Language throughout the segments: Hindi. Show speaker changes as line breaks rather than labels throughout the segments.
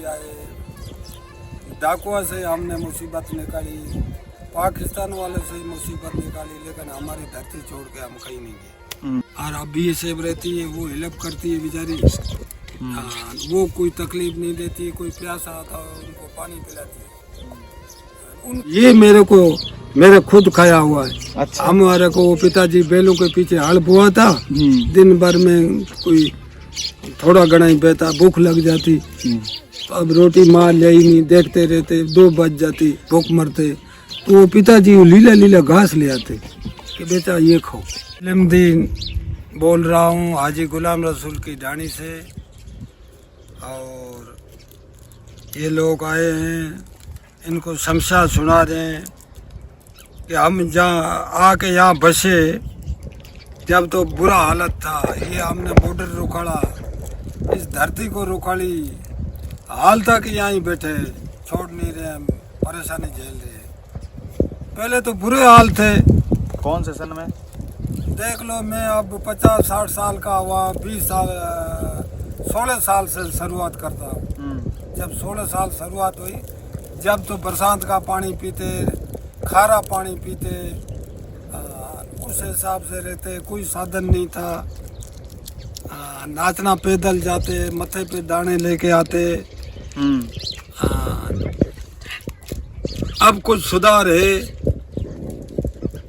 भी आए, डाकुआ से हमने मुसीबत निकाली, पाकिस्तान वाले से ही मुसीबत निकाली, लेकिन हमारी धरती छोड़ के हम कहीं नहीं गए। और अब भी सेब रहती है, वो हेल्प करती है बेचारी। वो कोई तकलीफ नहीं देती, कोई प्यासा आता है उनको पानी पिलाती है। ये मेरे खुद खाया हुआ है। अच्छा। हमारे को वो पिताजी बैलों के पीछे हल बोआ था, दिन भर में कोई थोड़ा घना ही बेता, भूख लग जाती तो अब रोटी मार ले ही नहीं, देखते रहते 2 बज जाती, भूख मरते, तो वो पिताजी लीला लीला घास ले आते कि बेटा ये खाओ। फिल्मदीन बोल रहा हूँ हाजी गुलाम रसूल की ढाणी से, और ये लोग आए हैं, इनको समस्या सुना रहे हैं कि हम जहाँ आके यहाँ बसे, जब तो बुरा हालत था, ये हमने बॉर्डर रुकाड़ा, इस धरती को रुकाड़ी, हाल तक यहाँ ही बैठे, छोड़ नहीं रहे, हम परेशानी झेल रहे हैं। पहले तो बुरे हाल थे।
कौन से सन में?
देख लो, मैं अब 50-60 साल का हुआ, 16 साल से शुरुआत करता हूँ। जब 16 साल शुरुआत हुई, जब तो बरसात का पानी पीते, खारा पानी पीते, उस हिसाब से रहते, कोई साधन नहीं था, नाचना पैदल जाते, मथे पे दाने लेके आते। अब कुछ सुधार है,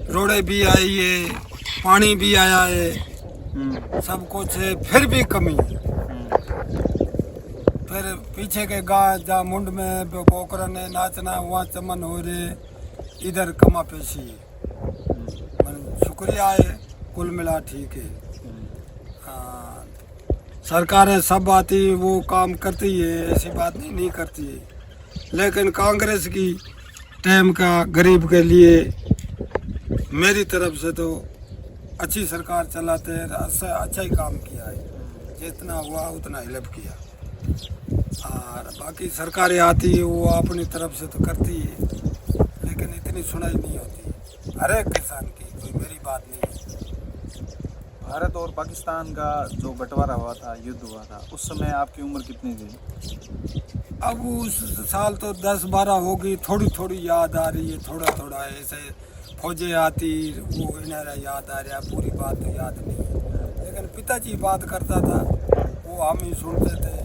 रोडें भी आई है, पानी भी आया है, सब कुछ है, फिर भी कमी है। फिर पीछे के गाँव जहाँ मुंड में पोखरन है, नाचना, वहाँ चमन हो रहे, इधर कमा पेशी है। शुक्रिया है, कुल मिला ठीक है। सरकारें सब आती वो काम करती है, ऐसी बात नहीं करती है, लेकिन कांग्रेस की टाइम का गरीब के लिए मेरी तरफ से तो अच्छी सरकार चलाते हैं, अच्छा ही काम किया है, जितना हुआ उतना हेल्प किया। और बाकी सरकारें आती है वो अपनी तरफ से तो करती है, लेकिन इतनी सुनाई नहीं होती हर एक किसान की, कोई मेरी बात नहीं है।
भारत और पाकिस्तान का जो बंटवारा हुआ था, युद्ध हुआ था, उस समय आपकी उम्र कितनी थी?
अब उस साल तो 10-12 होगी, थोड़ी थोड़ी याद आ रही है, थोड़ा थोड़ा ऐसे फौजें आती, वो इन्हें याद आ रहा, पूरी बात तो याद नहीं है, लेकिन पिताजी बात करता था, वो हम ही सुनते थे।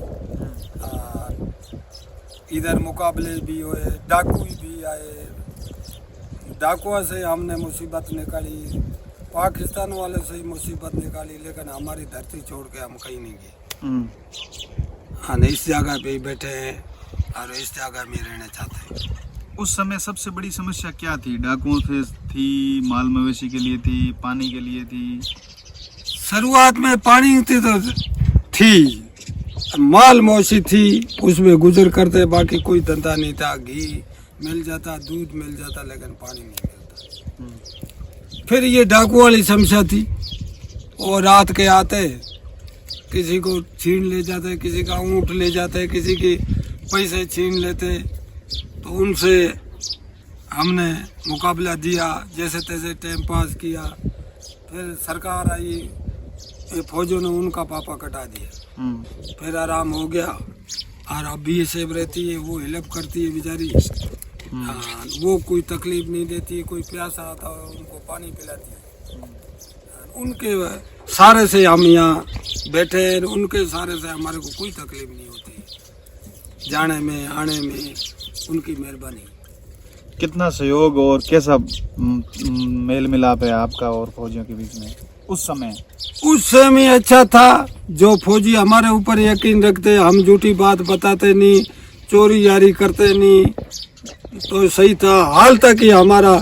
इधर मुकाबले भी हुए, डाकू भी आए, डाकुआ से हमने मुसीबत निकाली, पाकिस्तान वाले से ही मुसीबत निकाली, लेकिन हमारी धरती छोड़ के हम कहीं नहीं गए। हाँ, इस जगह पे ही बैठे हैं और इस जगह में रहना चाहते हैं।
उस समय सबसे बड़ी समस्या क्या थी? डाकुओं से थी, माल मवेशी के लिए थी, पानी के लिए थी?
शुरुआत में पानी थी तो थी, माल मवेशी थी, उसमें गुजर करते, बाकी कोई धंधा नहीं था। घी मिल जाता, दूध मिल जाता, लेकिन पानी नहीं मिलता। फिर ये डाकू वाली समस्या थी, वो रात के आते, किसी को छीन ले जाते, किसी का ऊँट ले जाते, किसी के पैसे छीन लेते, तो उनसे हमने मुकाबला दिया, जैसे तैसे टाइम पास किया। फिर सरकार आई, ये फौजों ने उनका पापा कटा दिया, फिर आराम हो गया। और अब भी ये सेब रहती है, वो हेल्प करती है बेचारी। वो कोई तकलीफ नहीं देती, कोई प्यासा आता है उनको पानी पिलाती है। उनके सारे से हम यहाँ बैठे हैं, उनके सारे से हमारे को कोई तकलीफ नहीं होती, जाने में आने में उनकी मेहरबानी।
कितना सहयोग और कैसा मेल मिलाप है आपका और फौजियों के बीच में उस समय?
उस समय अच्छा था, जो फौजी हमारे ऊपर यकीन रखते, हम झूठी बात बताते नहीं, चोरी यारी करते नहीं, तो सही था। हाल तक ही हमारा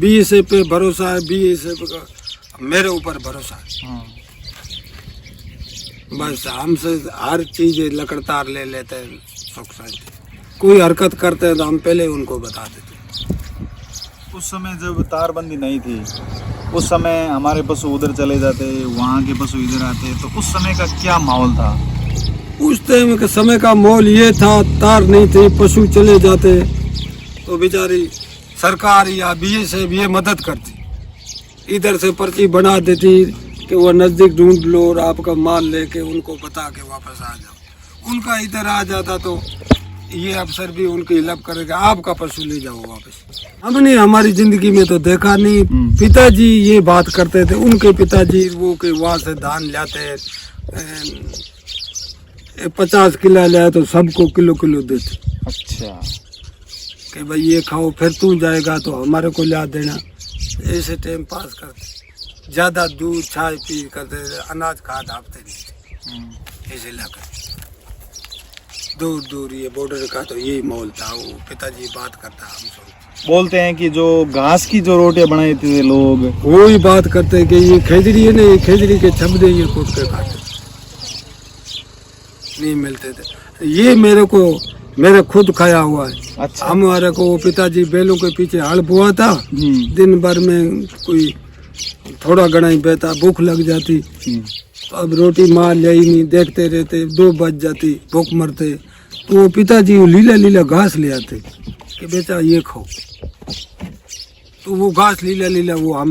बीएसएफ पे भरोसा है, बीएसएफ का मेरे ऊपर भरोसा है। बस हमसे हर चीज लकड़तार ले लेते हैं, सुख शांति। कोई हरकत करते हैं तो हम पहले उनको बता देते।
उस समय जब तारबंदी नहीं थी, उस समय हमारे पशु उधर चले जाते, वहाँ के पशु इधर आते, तो उस समय का क्या माहौल था?
उस टाइम के समय का माहौल ये था, तार नहीं थे, पशु चले जाते तो बेचारी सरकार या बीएसएफ ये मदद करती, इधर से पर्ची बना देती कि वो नज़दीक ढूंढ लो और आपका माल लेके उनको बता के वापस आ जाओ। उनका इधर आ जाता तो ये अफसर भी उनकी हेल्प करेगा, आपका पशु ले जाओ वापस। हमने हमारी जिंदगी में तो देखा नहीं। पिताजी ये बात करते थे, उनके पिताजी वो के वहाँ से धान लाते 50 किलो लाया तो सबको किलो किलो देते।
अच्छा,
कि भाई ये खाओ, फिर तू जाएगा तो हमारे को ला देना। ऐसे टाइम पास करते, ज्यादा दूध चाय पी करते, अनाज खाद आपते नहीं, ऐसे लाकर दूर दूर ये बॉर्डर का तो यही माहौल था। वो पिताजी बात करता, हम सुनते।
बोलते हैं कि जो घास की जो रोटियां बनाई थी लोग,
वो ही बात करते हैं कि ये खेजड़ी है ना, ये खेजड़ी के छबड़े ये कूट के खाते नहीं मिलते थे। ये मेरे खुद खाया हुआ है।
अच्छा,
हमारे को वो पिताजी बैलों के पीछे हल बोआ था, दिन भर में कोई थोड़ा घना ही बेता, भूख लग जाती तो अब रोटी मार ले ही नहीं, देखते रहते, 2 बज जाती, भूख मरते। तो वो पिताजी लीला लीला घास ले आते कि बेटा ये खाओ। तो वो घास लीला लीला वो हम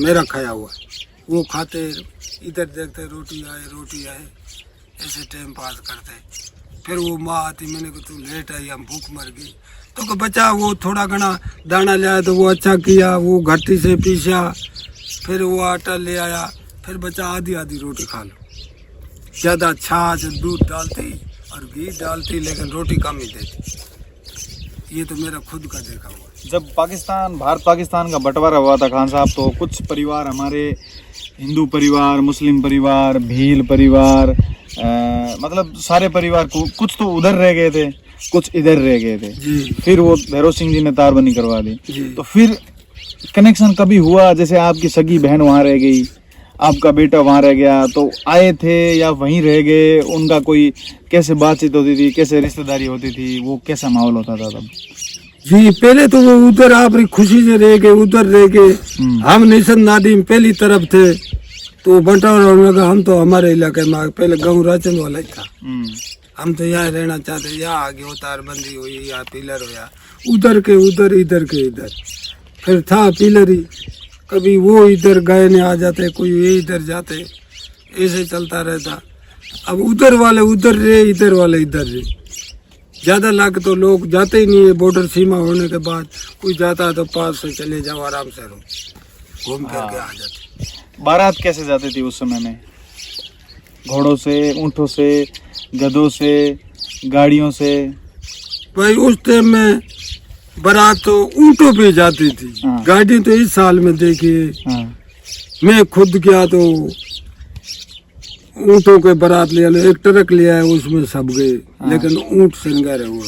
मेरा खाया हुआ है, वो खाते, इधर देखते रोटी आए, ऐसे टाइम पास करते। फिर वो माँ आती, मैंने कहा तू लेट आई, हम भूख मर गई। तो को बच्चा वो थोड़ा घना दाना ले आया तो वो अच्छा किया, वो घट्टी से पीसा, फिर वो आटा ले आया, फिर बच्चा आधी आधी रोटी खा लो। ज़्यादा छाछ दूध डालती और घी डालती, लेकिन रोटी कम ही देती। ये तो मेरा खुद का देखा हुआ है।
जब भारत पाकिस्तान का बंटवारा हुआ था खान साहब, तो कुछ परिवार हमारे हिंदू परिवार, मुस्लिम परिवार, भील परिवार, मतलब सारे परिवार कुछ तो उधर रह गए थे, कुछ इधर रह गए थे
जी।
फिर वो भैरव सिंह जी ने तारबंदी करवा दी।
जी।
तो फिर कनेक्शन कभी हुआ, जैसे आपकी सगी बहन वहाँ रह गई, आपका बेटा वहाँ रह गया, तो आए थे या वहीं रह गए? उनका कोई कैसे बातचीत होती थी, कैसे रिश्तेदारी होती थी, वो कैसा माहौल होता था तब?
जी, पहले तो वो उधर आप खुशी से रह गए, उधर रह गए। हम निशन नादी में पहली तरफ थे, तो बंटवारा होने लगा। हम तो हमारे इलाके में पहले गाँव राचन वाला ही था, हम तो यहाँ रहना चाहते। यहाँ आगे वो तारबंदी हुई या पिलर हुआ, उधर के उधर, इधर के इधर, फिर था पिलर ही। कभी वो इधर गायने आ जाते, कोई ये इधर जाते, ऐसे चलता रहता। अब उधर वाले उधर रहे, इधर वाले इधर रहे। ज़्यादा लाख तो लोग जाते ही नहीं है। बॉर्डर सीमा होने के बाद कोई जाता है तो पास से चले जाओ, आराम से रहो, घूम फिर के आ जाते।
बारात कैसे जाती थी उस समय में? घोड़ों से, ऊँटों से, गधों से, गाड़ियों से?
भाई उस टाइम में बारात तो ऊँटों पे जाती थी।
हाँ।
गाड़ी तो इस साल में देखिए, मैं खुद गया तो ऊँटों के बारात ले लो, एक ट्रक ले आए, उसमें सब गए। लेकिन ऊँट श्रृंगार है, वो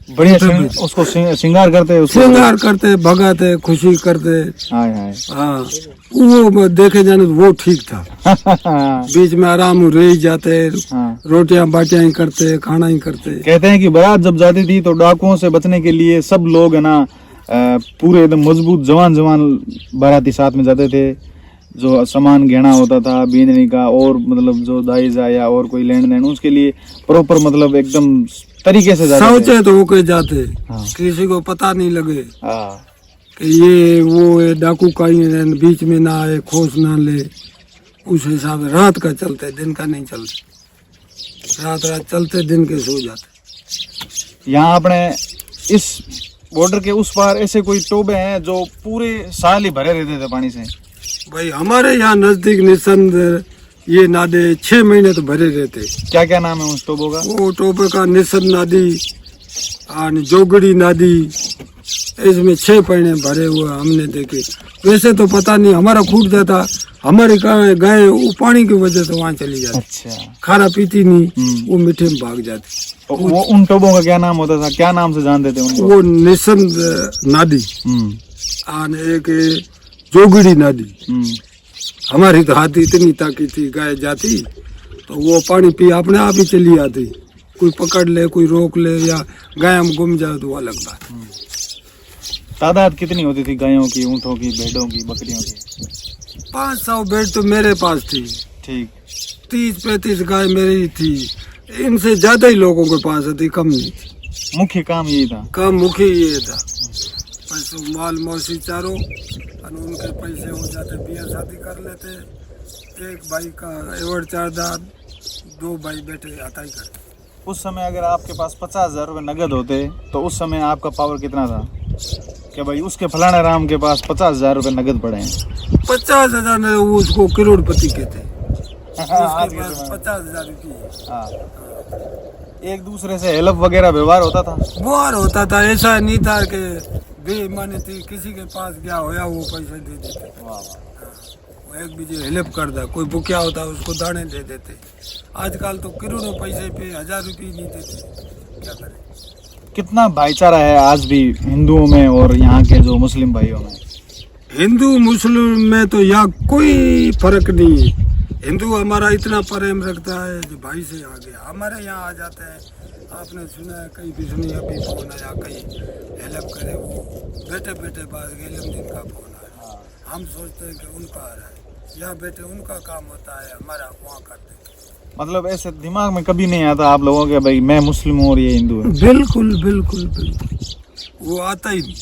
बढ़िया उसको श्रृंगार करते,
श्रृंगार करते, भगाते, खुशी करते। हाँ, वो देखे जाने तो वो ठीक था। बीच में आराम रह जाते, रोटियां बाटियां ही करते, खाना ही करते।
कहते हैं कि बारात जब जाती थी तो डाकुओं से बचने के लिए सब लोग है ना पूरे एकदम मजबूत जवान बाराती साथ में जाते थे। जो सामान गहना होता था बींदनी का, और मतलब जो दाइजा या और कोई लेन देन, उसके लिए प्रॉपर मतलब एकदम तरीके से जाते
सोचे तो होके जाते।
हाँ।
किसी को पता नहीं लगे
हाँ।
कि ये वो है, डाकू कहीं बीच में ना आए, खोस ना ले। उस हिसाब से रात का चलते, दिन का नहीं चलते। रात चलते, दिन के सो जाते।
यहाँ अपने इस बॉर्डर के उस पार ऐसे कोई टोबे हैं जो पूरे साल ही भरे रहते थे पानी से?
भाई हमारे यहाँ नजदीक निसंद ये नादे 6 महीने तो भरे रहते।
क्या क्या नाम है उस टोबों का?
वो टोबे का निसंद नादी और जोगड़ी नादी, इसमें 6 महीने भरे हुए हमने देखे। वैसे तो पता नहीं, हमारा फूट जाता, हमारी गाय वो पानी की वजह से वहाँ चली जाती।
अच्छा।
खारा पीती नहीं, वो मीठे में भाग जाती।
वो उन टोबों का क्या नाम होता था, क्या नाम से जानते थे उनको?
वो निसंद नादी और एक जोगड़ी नादी। हमारी तो हाथी इतनी ताकत थी, गाय जाती तो वो पानी पी अपने आप ही चली आती। कोई पकड़ ले, कोई रोक ले, या गाय हम गुम जाए तो वो अलग बात।
तादाद कितनी होती थी गायों की, ऊँटों की, भेड़ों की, बकरियों की?
500 भेड़ तो मेरे पास थी।
ठीक।
30-35 गाय मेरी थी। इनसे ज्यादा ही लोगों के पास थी, कम नहीं थी।
मुख्य काम यही था?
काम मुख्य ये था। पैसों माल मौसी चारों, और उनके पैसे हो जाते, बिया शादी कर लेते। एक भाई का एवड़ 4 दाद, 2 भाई बेटे आता ही करते।
उस समय अगर आपके पास 50,000 रुपये नगद होते तो उस समय आपका पावर कितना था कि भाई उसके फलाना राम के पास 50,000 रुपये नगद पड़े हैं?
50,000 ने वो उसको करोड़पति कहते हैं।
हाँ,
उसके पास 50,000 रुपये।
हाँ, एक दूसरे से हेल्प वगैरह व्यवहार होता था?
व्यवहार होता था, ऐसा नहीं था कि बेईमानी थी, किसी के पास क्या होया वो पैसे दे देते।
वाह,
वो एक दूसरे हेल्प करता, कोई भूखा होता उसको दाने दे देते। आजकल तो करोड़ों पैसे पे 1,000 रुपये नहीं देते, क्या करें।
कितना भाईचारा है आज भी हिंदुओं में और यहाँ के जो मुस्लिम भाइयों में?
हिंदू मुस्लिम में तो यहाँ कोई फर्क नहीं है। हिंदू हमारा इतना प्रेम रखता है जो भाई से आगे हमारे यहाँ आ जाते हैं। आपने सुना है कहीं भी सुनी अभी फोन आया, कहीं हेल्प करे, वो बेटे बेटे पास गए दिन का फोन आया, हम सोचते हैं कि उनका आ रहा है, यहाँ बेटे उनका काम होता है, हमारा वहाँ करते हैं।
मतलब ऐसे दिमाग में कभी नहीं आता आप लोगों के भाई मैं मुस्लिम हूँ और ये हिंदू है?
बिल्कुल बिल्कुल बिल्कुल, वो आता ही नहीं,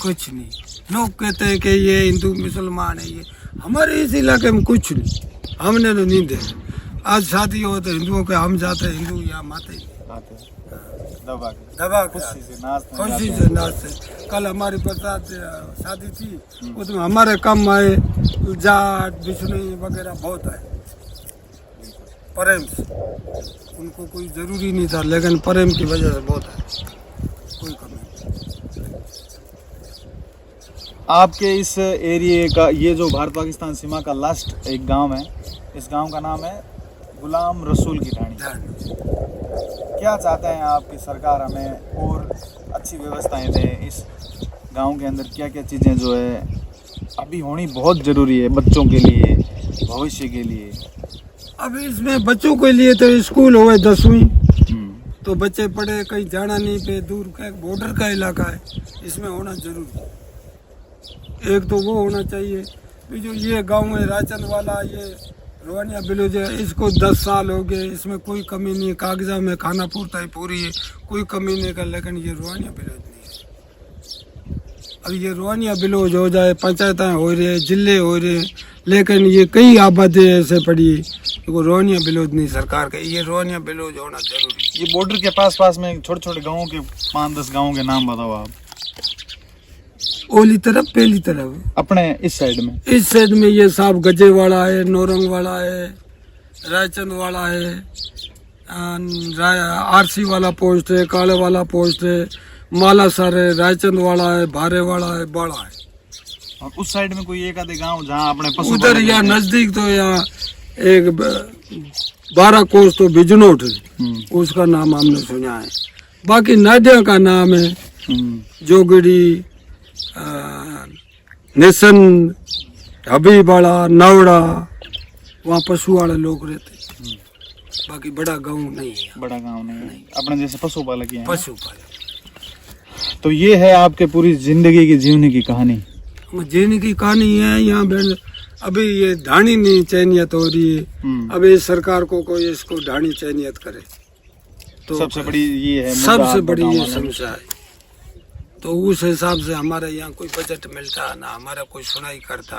कुछ नहीं। लोग कहते हैं कि ये हिंदू मुसलमान है, ये हमारे इस इलाके में कुछ नहीं, हमने तो नहीं देखा। आज शादी हो तो हिंदुओं के हम जाते हैं, हिंदू यहाँ माते ही दबा
खुशी
से नाचते। कल हमारी बरसात शादी थी, उसमें हमारे कम आए, जाट बिश्नोई वगैरह बहुत आए, प्रेम से। उनको कोई जरूरी नहीं था, लेकिन प्रेम की वजह से बहुत आए, कोई कमी नहीं।
आपके इस एरिया का ये जो भारत पाकिस्तान सीमा का लास्ट एक गांव है, इस गांव का नाम है गुलाम रसूल की ढाणी। क्या चाहते हैं आपकी सरकार हमें और अच्छी व्यवस्थाएं दे इस गांव के अंदर? क्या क्या चीज़ें जो है अभी होनी बहुत ज़रूरी है बच्चों के लिए, भविष्य के लिए?
अब इसमें बच्चों के लिए तो स्कूल हुए 10वीं, तो बच्चे पढ़े, कहीं जाना नहीं पे, दूर का एक बॉर्डर का इलाका है, इसमें होना जरूरी है। एक तो वो होना चाहिए। फिर जो ये गांव है राचन वाला, ये रोहनिया विलेज है, इसको 10 साल हो गए, इसमें कोई कमी नहीं है, कागजा में खाना पूर्ता ही पूरी है, कोई कमी नहीं कर। लेकिन ये रोहनिया विलेज नहीं है। अब ये रोहनिया विलेज हो जाए, पंचायतें हो रही है, जिले हो रहे हैं, लेकिन ये कई आबादी ऐसे पड़ी है, तो रोहनिया विलेज नहीं सरकार का, ये रोहनिया विलेज होना जरूरी है।
ये बॉर्डर के पास पास में छोटे छोटे गाँवों के 5-10 गाँवों के नाम बताओ आप।
ओली तरफ, पहली तरफ,
अपने इस साइड में?
इस साइड में ये साहब गजे वाला है, नौरंग वाला है, रायचंद वाला है, आरसी वाला पोस्ट है, काले वाला पोस्ट है, मालासर है, रायचंद वाला है, भारे वाला है, बाड़ा है।
और उस साइड में कोई एक आधे गांव जहां अपने पशु
उधर यहाँ नजदीक तो यहाँ एक 12 कोस तो बिजनोट है, उसका नाम हमने सुना है। बाकी नाडिया का नाम है, जोगड़ी, नेसन, हबीबाड़ा, नवड़ा, वहाँ पशु वाले लोग रहते। बाकी बड़ा गांव नहीं है।
बड़ा गांव नहीं है, अपने जैसे पशुपालक ही हैं।
पशुपालक।
तो ये है आपके पूरी जिंदगी की जीवनी की कहानी?
जीने की कहानी है। यहाँ अभी ये ढाणी नहीं चयनियत हो रही है, अभी सरकार को कोई इसको ढाणी चयनियत करे तो
सबसे बड़ी ये है,
सबसे बड़ी ये समस्या है। तो उस हिसाब से हमारे यहाँ कोई बजट मिलता ना, हमारा कोई सुनाई करता,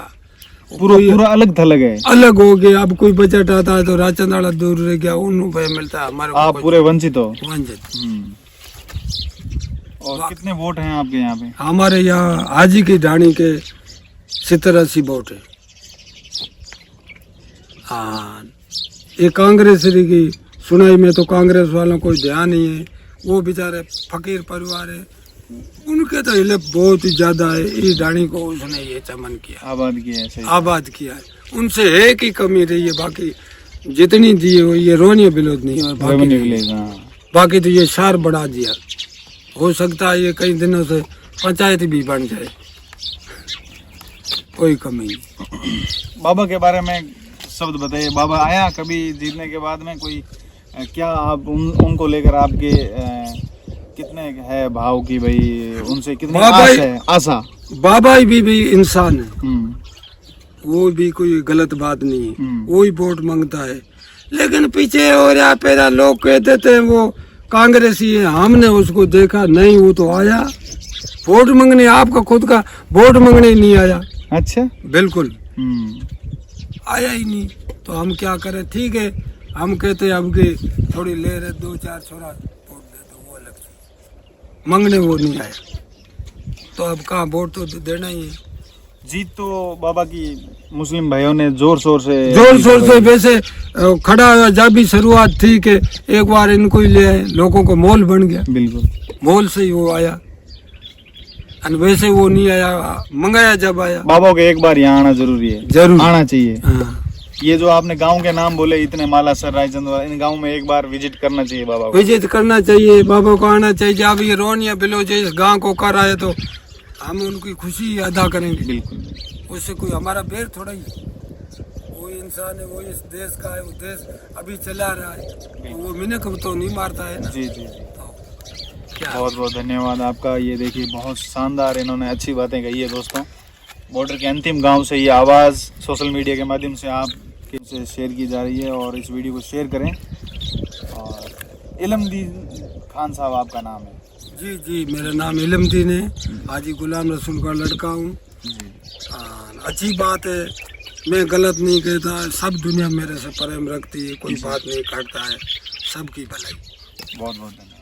पूरा अलग थलग है,
अलग हो गया। अब कोई बजट आता है तो राशन वाला दूर रह गया, उन रुपये मिलता है, हमारे
आप पूरे वंचित हो।
वंचित।
और कितने वोट हैं आपके यहाँ पे?
हमारे यहाँ हाजी की ढाणी के 70-80 वोट है। हाँ, ये कांग्रेस की सुनाई में तो कांग्रेस वालों को ध्यान नहीं है, वो बेचारे फकीर परिवार है, उनके तो हिलप बहुत ही ज्यादा है। इस ढाणी को उसने ये चमन किया,
आबाद किया है, सही
आबाद किया है। उनसे एक ही कमी रही है, बाकी जितनी दी है ये रोनिया विरोध नहीं है। बाकी तो ये सार बढ़ा दिया, हो सकता है ये कई दिनों से पंचायत भी बन जाए, कोई कमी नहीं।
बाबा के बारे में शब्द बताइए। बाबा आया कभी जीतने के बाद में कोई क्या आप उनको लेकर आपके कितने है भाव की भाई, उनसे कितनी आशा? बाबा
भी इंसान है, वो भी कोई गलत बात नहीं है, वो ही वोट मांगता है। लेकिन पीछे और यहाँ पैदा लोग कहते थे वो कांग्रेसी है, हमने उसको देखा नहीं, वो तो आया वोट मांगने, आपका खुद का वोट मांगने नहीं आया।
अच्छा,
बिल्कुल आया ही नहीं, तो हम क्या करें। ठीक है, हम कहते अब के थोड़ी ले रहे 2-4 छोरा वोट दे तो वो अलग चीज, मंगने वो नहीं आया तो अब कहाँ वोट तो देना ही है।
जीत तो बाबा की मुस्लिम भाइयों ने जोर शोर से
वैसे खड़ा हुआ जब भी शुरुआत थी कि एक बार इनको ही ले आए, लोगों को मोल बन गया,
बिल्कुल
मोल से ही वो आया, और वैसे वो नहीं आया, मंगाया जब आया।
बाबा को एक बार यहाँ आना जरूरी है,
जरूर
आना चाहिए।
हाँ।
ये जो आपने गांव के नाम बोले इतने, मालासर, रायचंद, इन गांव में एक बार विजिट करना चाहिए बाबा को,
विजिट करना चाहिए, बाबा को आना चाहिए। अब ये रोनिया बिलोज इस गांव को कर आए तो हम उनकी खुशी अदा करेंगे।
बिल्कुल।
उससे कोई हमारा बेर थोड़ा ही, वो इंसान है, वो इस देश का है, वो देश अभी चला रहा है, तो वो मिनक तो नहीं मारता है ना।
जी जी जी।
तो क्या
बहुत बहुत धन्यवाद आपका। ये देखिए बहुत शानदार इन्होंने अच्छी बातें कही है दोस्तों। बॉर्डर के अंतिम गांव से ये आवाज़ सोशल मीडिया के माध्यम से आपके से शेयर की जा रही है, और इस वीडियो को शेयर करें। और इलमदीन खान साहब आपका नाम है?
जी जी, मेरा नाम इलमदीन है, हाजी गुलाम रसूल का लड़का हूँ। अच्छी बात है, मैं गलत नहीं कहता, सब दुनिया मेरे से प्रेम रखती है, कोई बात नहीं करता है, सबकी भलाई।
बहुत बहुत धन्यवाद।